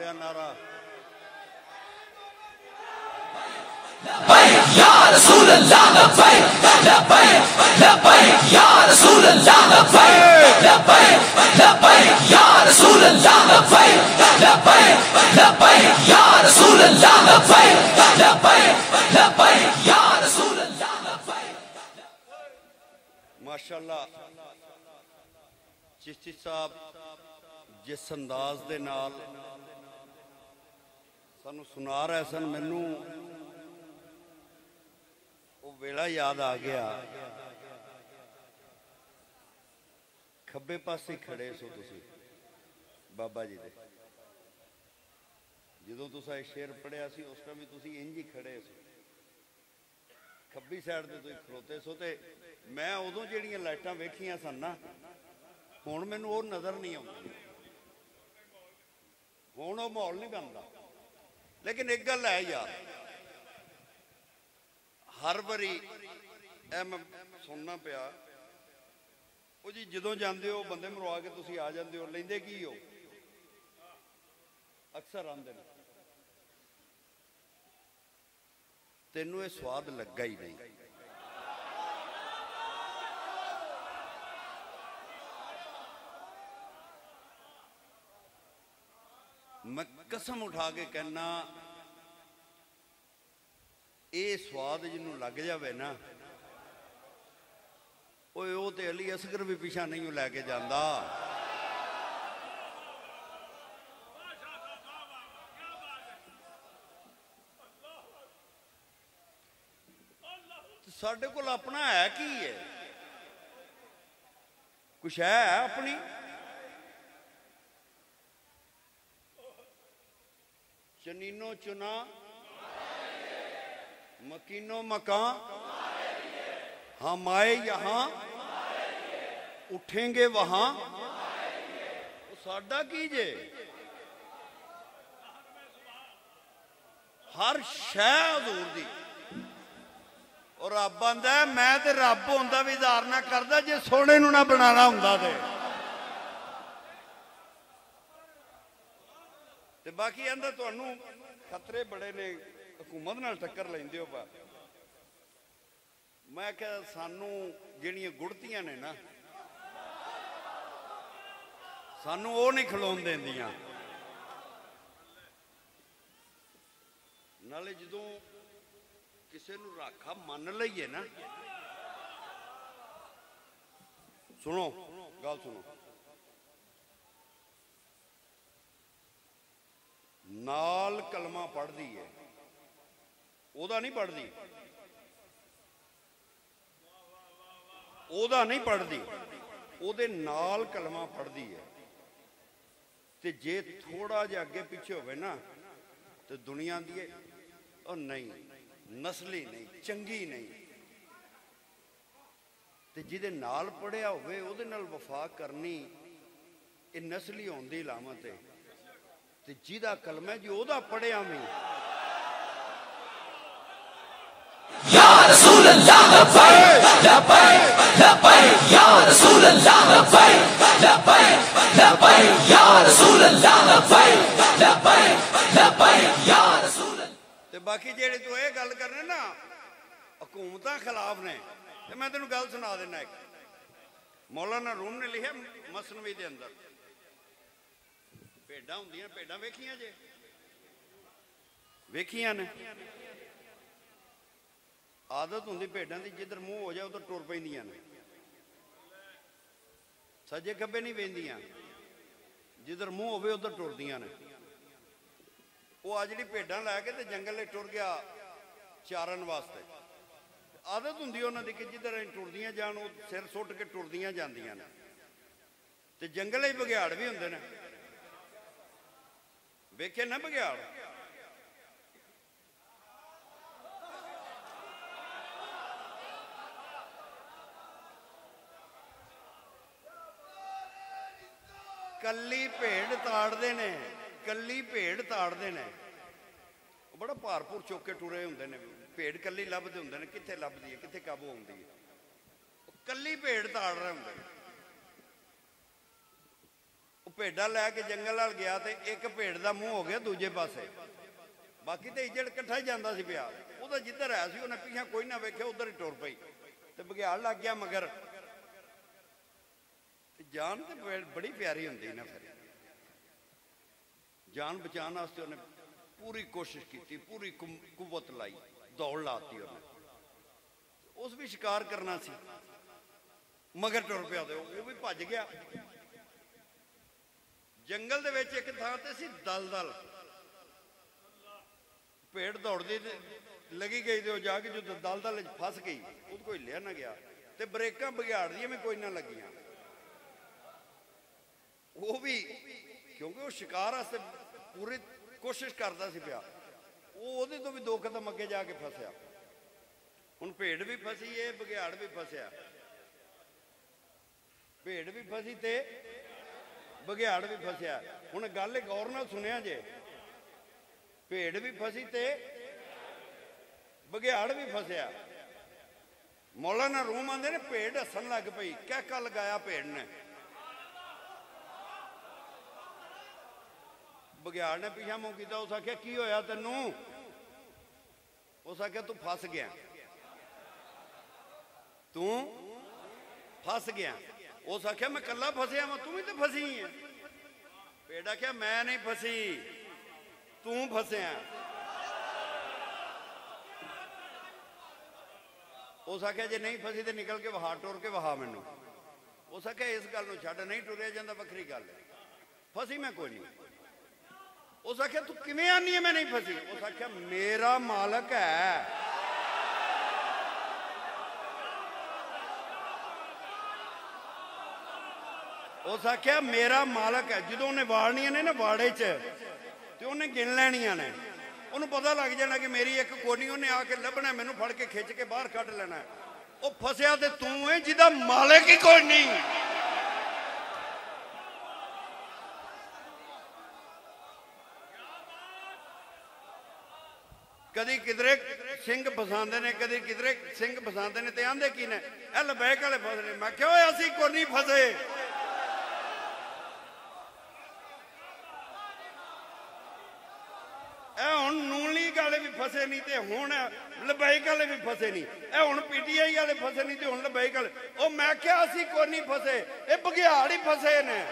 नारा या रसूल अल्लाह लब्बैक लब्बैक लब्बैक या रसूल अल्लाह लब्बैक लब्बैक लब्बैक या रसूल अल्लाह लब्बैक लब्बैक लब्बैक या रसूल अल्लाह लब्बैक लब्बैक लब्बैक या रसूल अल्लाह लब्बैक। माशाअल्लाह चिश्ती साहब जिस अंदाज दे नाल सानू सुना रहे सन, मैनू वो वेला याद आ गया। खब्बे पासे खड़े सो तुसी बाबा जी दे, जो तुसा शेर पढ़िया सी उस टाइम भी तुसी इंज ही खड़े सो, खब्बी साइड ते तुसी खड़ोते सो। ते मैं उदों जिहड़ियां लाइटां वेखियां सन ना, हुण मैनू वो नज़र नहीं आउंदी, हुण वो माहौल नहीं बनता। लेकिन एक गल है यार, हर बारी मैं सुनना पिया वो जी जदों जाते हो बंदे मरवा के तुसी आ जाते हो, लेंदे की हो? अक्सर आंदे ने, तेनू ये स्वाद लगा ही नहीं। मैं कसम उठा के कहना, ये स्वाद जिन्हों लग जाए ना, वो तो अली असगर भी पिछा नहीं लैके जाता। साडे कोल अपना है की है, कुछ है अपनी? चनीनो चुना मकीनो मकान, हम आए यहाँ उठेंगे वहां, साडा की जे? हर शै हजूर दी। और रब आंदा है मैं ते रब होंदा भी धारणा करदा जे सोने नूं ना बनाना हुंदा ते बाकी आंदा तुहानू खतरे बड़े ने, हुकूमत नाल टक्कर लैंदे हो। मैं क्या सानू जिहड़ियां गुड़तियां ने ना, सानू वो नहीं खलोन देंदियां। नाले जदों किसी नूं राखा मन लईए ना, सुनो गल सुनो, नाल कलमा पढ़दी है, ओदा नहीं पढ़दी, ओदा नहीं पढ़दी, ओदे नाल कलमा पढ़दी है। ते जे थोड़ा जिहा अगे पिछे होवे ना तो दुनिया दी और नहीं, नस्ली नहीं, चंगी नहीं। ते जिहदे नाल पढ़िया होवे ओदे नाल वफा करनी, ये नस्ली होने दी लामत है। ते जिहदा कलमा जी ओदा पढ़िया भी या रसूल अल्लाह लब्बैक लब्बैक लब्बैक या रसूल अल्लाह लब्बैक लब्बैक लब्बैक या रसूल अल्लाह लब्बैक लब्बैक लब्बैक या रसूल। ते बाकी जेड़े तू ये गल करने ना हुकूमतां खिलाफ ने, ते मैं तेनू गल सुना देना। एक मौलाना रूम ने लिखा मसनवी दे अंदर, भेडां हुंदियां, भेडां वेखियां जे? वेखियां ने? आदत होंदी भेडां दी, जिधर मुंह हो जाए उधर टुर पैंदियां ने, सज्जे खब्बे नहीं वेंदियां, जिधर मुंह होवे उधर टुरदियां ने। वो आ जिहड़ी भेडां लैके ते जंगल टुर गया चारन वास्ते, आदत हुंदी उन्हां दी कि जिधर टुरदियां जान वो सिर सुट के टुरदियां जांदियां ने। ते जंगल ही बघियाड़ भी हुंदे ने, वेखे ना बघियाड़? कल्ली भेड़ ताड़दे ने, कल्ली भेड़ ताड़दे ने, बड़ा भारपुर चुक के टुरे हुंदे ने। भेड़ कल्ली लभदे हुंदे ने, कित्थे लभदी है, कित्थे काबू आउंदी है, कल्ली भेड़ ताड़ रहे हुंदे ने। भेडा लैके जंगल वाल गया तो एक भेड़ का मूँह हो गया दूजे पासे, बाकी तो इजड़ कट्ठा ही जाता सी पिया। वो जिधर है सी उन्हें पिछा कोई ना वेख्या, उधर ही टुर पई तो बघियाड़ लग गया मगर। जान तो बड़ी प्यारी होंगी ना, फिर जान बचाने वास्ते उन्हें पूरी कोशिश की, पूरी कुव्वत लाई, दौड़ लाती उन्हें। उस भी शिकार करना सी मगर टुर पिया तो वो भी भज गया। जंगल दे विच एक थां ते सी दलदल, भेड़ दौड़दी लगी गई तो जाके जो दलदल फस गई, उसको कोई लिया ना गया तो ब्रेकां बघियाड़ दी भी कोई ना लगियां। वो भी क्योंकि वो शिकार वास्ते पूरी कोशिश करता सी पिया, वो तो भी 2 कदम अगे जाके फसया। हुण भेड़ भी फसी है, बघियाड़ भी फसया। भेड़ भी फसी ते बघियाड़ भी फसया। हुण गल गौर नाल सुनिया जे, भेड़ भी फसी ते बघियाड़ भी फसया। मौलाना रूम आंदे ने भेड़ हसन लग पई, कैका लगाया भेड़ ने। बघियाड़ ने पीछा मूँह किया, उस आख्या की होया तेनू? उस आख्या तू फस गया, तू फस गया। उस आख्या मैं कला फसया वा, तू भी तो फसी है। भेड़ आख्या मैं नहीं फसी, तू फसया। उस आख्या जे नहीं फसी तो निकल के वहा, टुर के वहा मैनू। उस आख्या इस गल नूं छड्ड, नहीं टुरिया जांदा, वखरी गल है, फसी मैं कोई नहीं। उस आख्या तू किवें आनी है मैं नहीं फसी? उस आख्या मेरा मालक है। उस आख्या मेरा मालक है। जो उन्हें वाड़नियां ने ना वाड़े च, तो उन्हें गिन लैनियां ने, उन्हें पता लग जाना कि मेरी एक कोनी उन्हें आके लभना, मैनू फड़ के खिंच के बाहर कढ़ लेना। वो फसिया तो तू है जिदा मालिक ही कोई नहीं। कदी किधरे सिंह फसाते ने, कदी किधरे सिंह फसाते ने, ते आंदे की ने ए लबैक वाले फसने। मैं क्यों असी को नहीं फसे? हुण नून लीग वाले भी फसे नहीं ते हुण लबैक वाले भी फसे नहीं। हुण PTI वाले फसे नहीं ते हुण लबैक वाले। ओ मैं क्या असी को नहीं फसे, ये बघियाड़ ही फसे ने।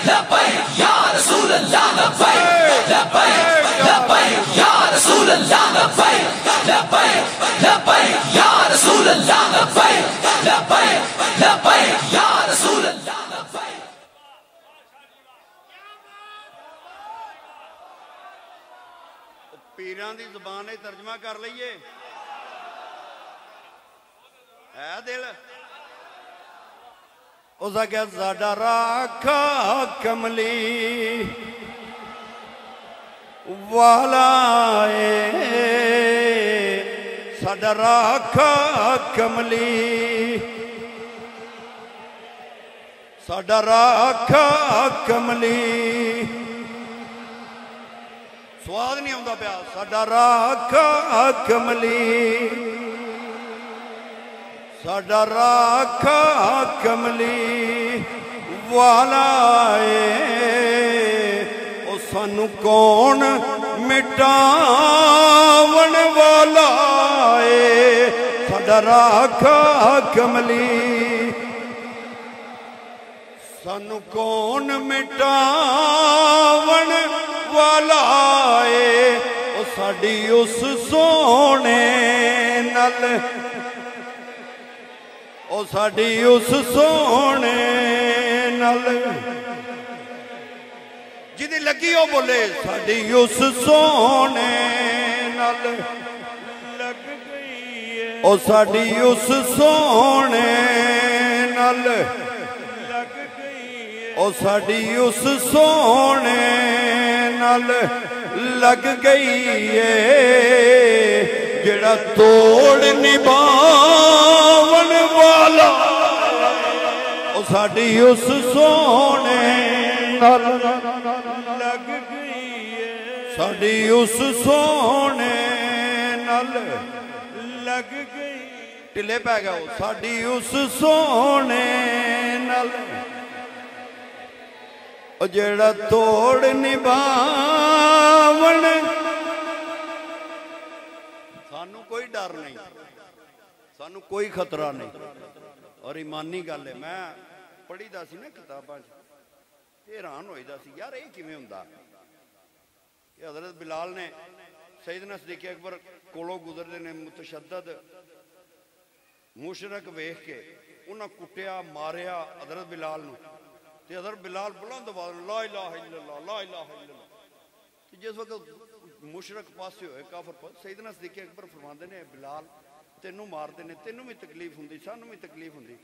लब्बैक या रसूल अल्लाह, लब्बैक लब्बैक लब्बैक या रसूल अल्लाह, लब्बैक लब्बैक लब्बैक या रसूल अल्लाह, लब्बैक लब्बैक लब्बैक या रसूल अल्लाह, लब्बैक। पीरां दी ज़ुबान है, तर्जमा कर लईए। है दिल उस आख्या साडा राखा कमली वाला है, साडा राखा कमली, साडा राखा कमली। स्वाद नहीं आउंदा पिया। साडा राखा कमली, साडा राखा कमली वाला है, ओ सानू कौन मिटावन वाला है। साडा राखा कमली, सानू कौन मिटावन वाला है, ओ साडी उस सोने नल, ओ साडी उस सोने नल जिदी लगी ओ बोले, साडी उस सोने नल लग गई है, ओ साडी उस सोने नल लग गई है, ओ साडी उस सोने नल लग गई है, जेड़ा तोड़ निभावन वाला, ओ साडी उस सोने नल लग गई है, साडी उस सोने नल लग गई। ढिले पै गए साडी उस सोने नाल जेड़ा तोड़ निभावण सानू कोई डर नहीं सानू कोई खतरा नहीं और ईमानी गल है मैं पढ़ी दा सी ना किताबां हैरान होईदा सी यार ये किवें हुंदा कि हज़रत बिलाल ने सैयदना सिद्दीक़ अकबर कोलों गुजरदे ने मुतशद्दद मुशरक वेख के उन्हें कुटिया मारिया हज़रत बिलाल नूं ते हज़रत बिलाल बुलंद आवाज़ ला इलाहा इल्लल्लाह ला इलाहा इल्लल्लाह ते जिस वक्त मुशरक पासे होए काफर पास सैयदना सिद्दीक़ अकबर फरमांदे ने बिलाल तेनू मारते ने तेनू भी तकलीफ हुंदी सानू भी तकलीफ हुंदी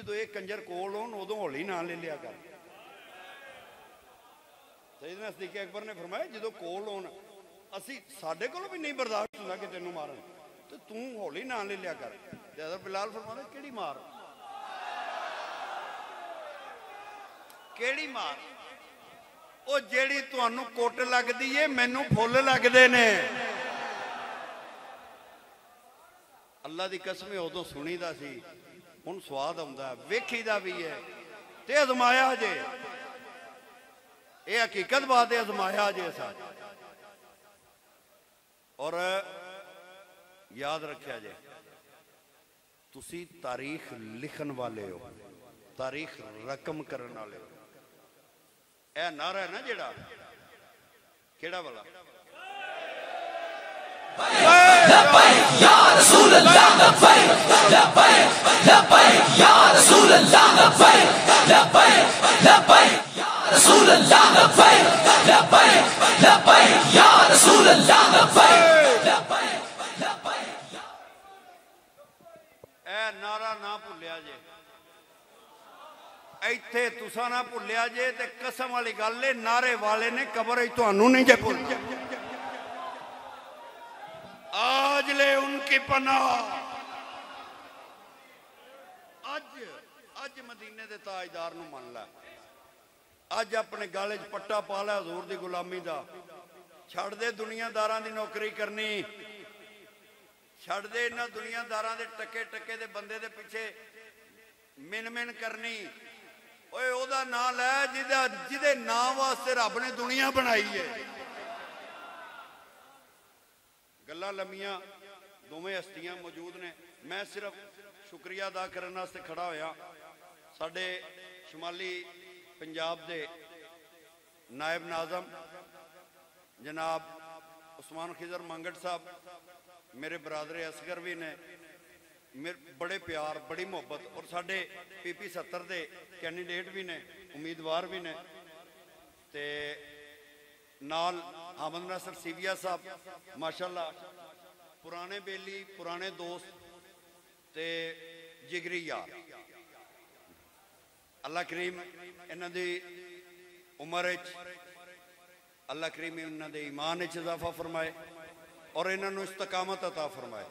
जो ये कंजर कोल होन उदों हौली ना ले लिया कर सैयदना सिद्दीक़ अकबर ने फरमाया जो कोल होन असी साडे कोल भी नहीं बर्दाश्त हुंदा कि तेनू मारन तो तू हौली ना ले लिया कर ते हज़रत बिलाल फरमांदे केड़ी मार केड़ी मार ओ जेड़ी तुहानू कुट लगदी है मैनू फुल लगदे ने अल्लाह की कसम उदों सुनीदा सी हुण स्वाद आउंदा वेखीदा भी है ते अजमाया जे ये हकीकत बात है अजमाया जे सा और याद रखिया जे तुसी तारीख लिखन वाले हो तारीख रकम करने वाले हो यह नारा है ना जेड़ा केड़ा वाला लब्बैक या रसूल अल्लाह लब्बैक लब्बैक लब्बैक या रसूल अल्लाह लब्बैक लब्बैक लब्बैक या रसूल अल्लाह लब्बैक लब्बैक लब्बैक या रसूल अल्लाह लब्बैक लब्बैक लब्बैक ए नारा ना भुलिया जे इत्थे तुसा ना भुलिया जे ते कसम वाली गल है नारे वाले ने कबर तुहानू नहीं जे भुल आज ले उनकी पनाह अज मदीने दे ताजदार नू मन लै अज अपने गले च पट्टा पा लै हजूर दी गुलामी दा छड़ दे दुनियादारां दी नौकरी करनी छड़ दे इन्हां दुनियादारां दे टके टके दे बंदे दे पिछे मिन मिन करनी ओए ओदा नां लै जिदे नां वास्ते रब ने दुनिया बनाई है गल्लां लम्मियां दोवें हस्तियां मौजूद ने मैं सिर्फ शुक्रिया अदा करने वास्ते खड़ा होया साडे शुमाली पंजाब दे नायब नाज़म जनाब उस्मान खिजर मंगट साहब मेरे बरादर असगर भी ने मेरे बड़े प्यार बड़ी मुहब्बत और साडे PP 70 दे कैंडीडेट भी ने उम्मीदवार भी ने ते नाल हामद नासर सीविया साहब माशाअल्लाह पुराने बेली पुराने दोस्त ते जिगरी यार अल्लाह करीम इन्हां दी उम्र अल्लाह करीम इन्हां दे ईमान इच इजाफा फरमाए और इन्हां नूं इस्तकामत अता फरमाए।